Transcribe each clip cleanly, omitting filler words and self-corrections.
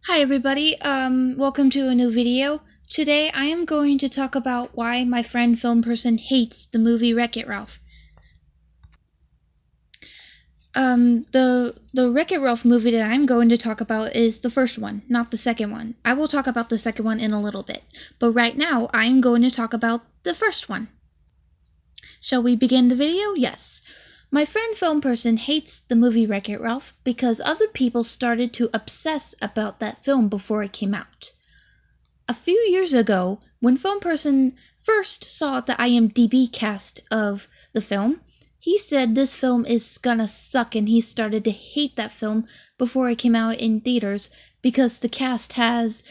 Hi everybody, welcome to a new video. Today I am going to talk about why my friend film person hates the movie Wreck-It Ralph. The Wreck-It Ralph movie that I'm going to talk about is the first one, not the second one. I will talk about the second one in a little bit, but right now I'm going to talk about the first one. Shall we begin the video? Yes. My friend film person hates the movie Wreck-It Ralph because other people started to obsess about that film before it came out. A few years ago, when film person first saw the IMDb cast of the film, he said this film is gonna suck and he started to hate that film before it came out in theaters because the cast has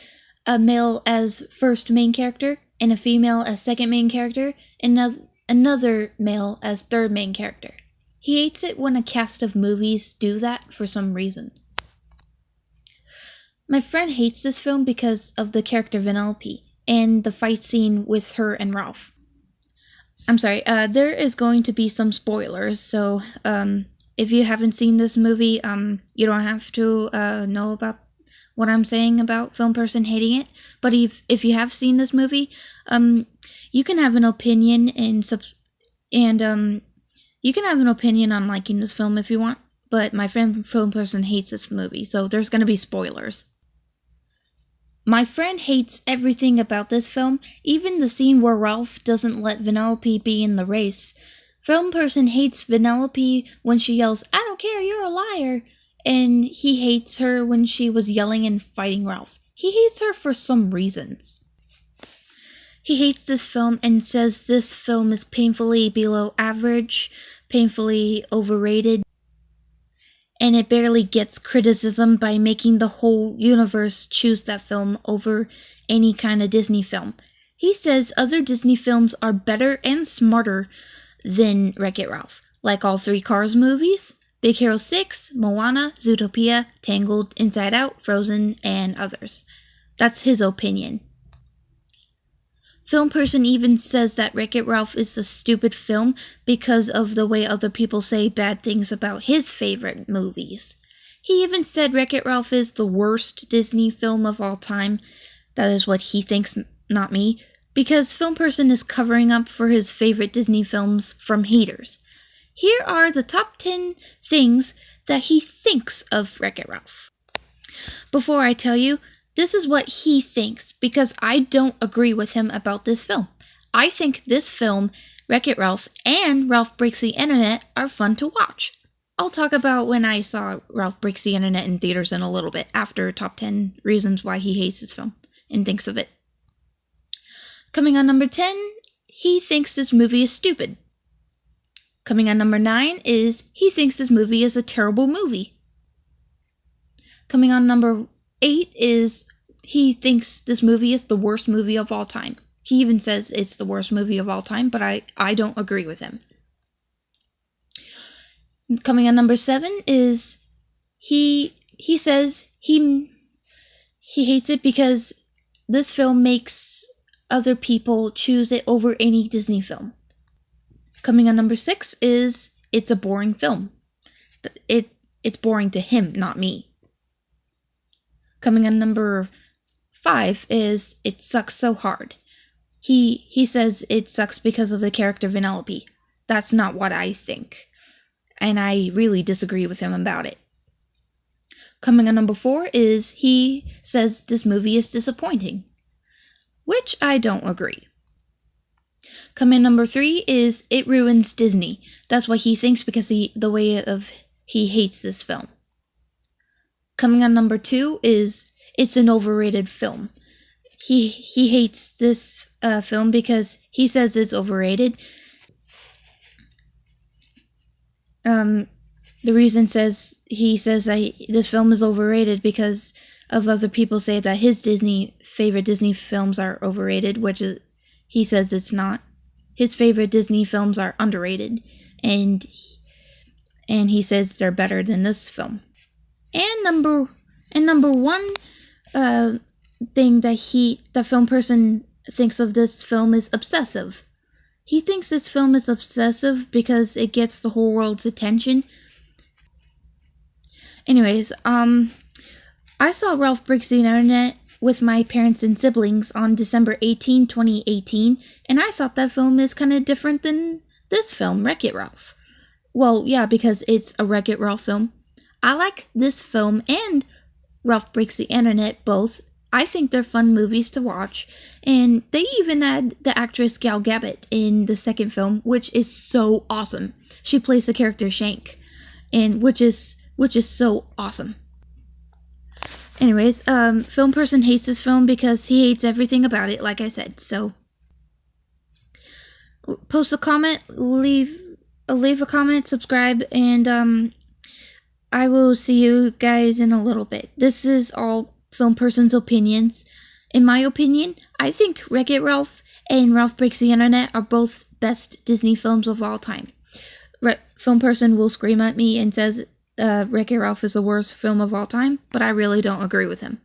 a male as first main character and a female as second main character and another male as third main character. He hates it when a cast of movies do that for some reason. My friend hates this film because of the character Vanellope and the fight scene with her and Ralph. I'm sorry, there is going to be some spoilers, so if you haven't seen this movie, you don't have to know about what I'm saying about film person hating it. But if you have seen this movie, you can have an opinion you can have an opinion on liking this film if you want, but my friend film person hates this movie, so there's going to be spoilers. My friend hates everything about this film, even the scene where Ralph doesn't let Vanellope be in the race. Film person hates Vanellope when she yells, "I don't care, you're a liar!" And he hates her when she was yelling and fighting Ralph. He hates her for some reasons. He hates this film and says this film is painfully below average, painfully overrated, and it barely gets criticism by making the whole universe choose that film over any kind of Disney film. He says other Disney films are better and smarter than Wreck-It Ralph, like all three Cars movies, Big Hero 6, Moana, Zootopia, Tangled, Inside Out, Frozen, and others. That's his opinion. Film person even says that Wreck-It Ralph is a stupid film because of the way other people say bad things about his favorite movies. He even said Wreck-It Ralph is the worst Disney film of all time. That is what he thinks, not me, because film person is covering up for his favorite Disney films from haters. Here are the top 10 things that he thinks of Wreck-It Ralph. Before I tell you, this is what he thinks, because I don't agree with him about this film. I think this film, Wreck-It Ralph, and Ralph Breaks the Internet are fun to watch. I'll talk about when I saw Ralph Breaks the Internet in theaters in a little bit, after top 10 reasons why he hates this film and thinks of it. Coming on number 10, he thinks this movie is stupid. Coming on number 9 is he thinks this movie is a terrible movie. Coming on number 8 is he thinks this movie is the worst movie of all time. He even says it's the worst movie of all time, but I don't agree with him. Coming on number 7 is he says he hates it because this film makes other people choose it over any Disney film. Coming on number 6 is it's a boring film. It's boring to him, not me. Coming on number 5 is it sucks so hard. He says it sucks because of the character Vanellope. That's not what I think, and I really disagree with him about it. Coming on number 4 is he says this movie is disappointing, which I don't agree. Coming on number 3 is it ruins Disney. That's what he thinks because he hates this film. Coming on number 2 is it's an overrated film. He hates this film because he says it's overrated. The reason he says this film is overrated because of other people say that his favorite Disney films are overrated, which he says it's not. His favorite Disney films are underrated, and he says they're better than this film. And number one thing that the film person thinks of this film is obsessive. He thinks this film is obsessive because it gets the whole world's attention. Anyways, I saw Ralph Breaks the Internet with my parents and siblings on December 18, 2018, and I thought that film is kind of different than this film, Wreck-It Ralph. Well, yeah, because it's a Wreck-It Ralph film. I like this film and Ralph Breaks the Internet both. I think they're fun movies to watch, and they even had the actress Gal Gadot in the second film, which is so awesome. She plays the character Shank, and which is so awesome. Anyways, film person hates this film because he hates everything about it, like I said. So, post a comment, leave a comment, subscribe, and I will see you guys in a little bit. This is all film person's opinions. In my opinion, I think Wreck-It Ralph and Ralph Breaks the Internet are both best Disney films of all time. Film person will scream at me and says Wreck-It Ralph is the worst film of all time, but I really don't agree with him.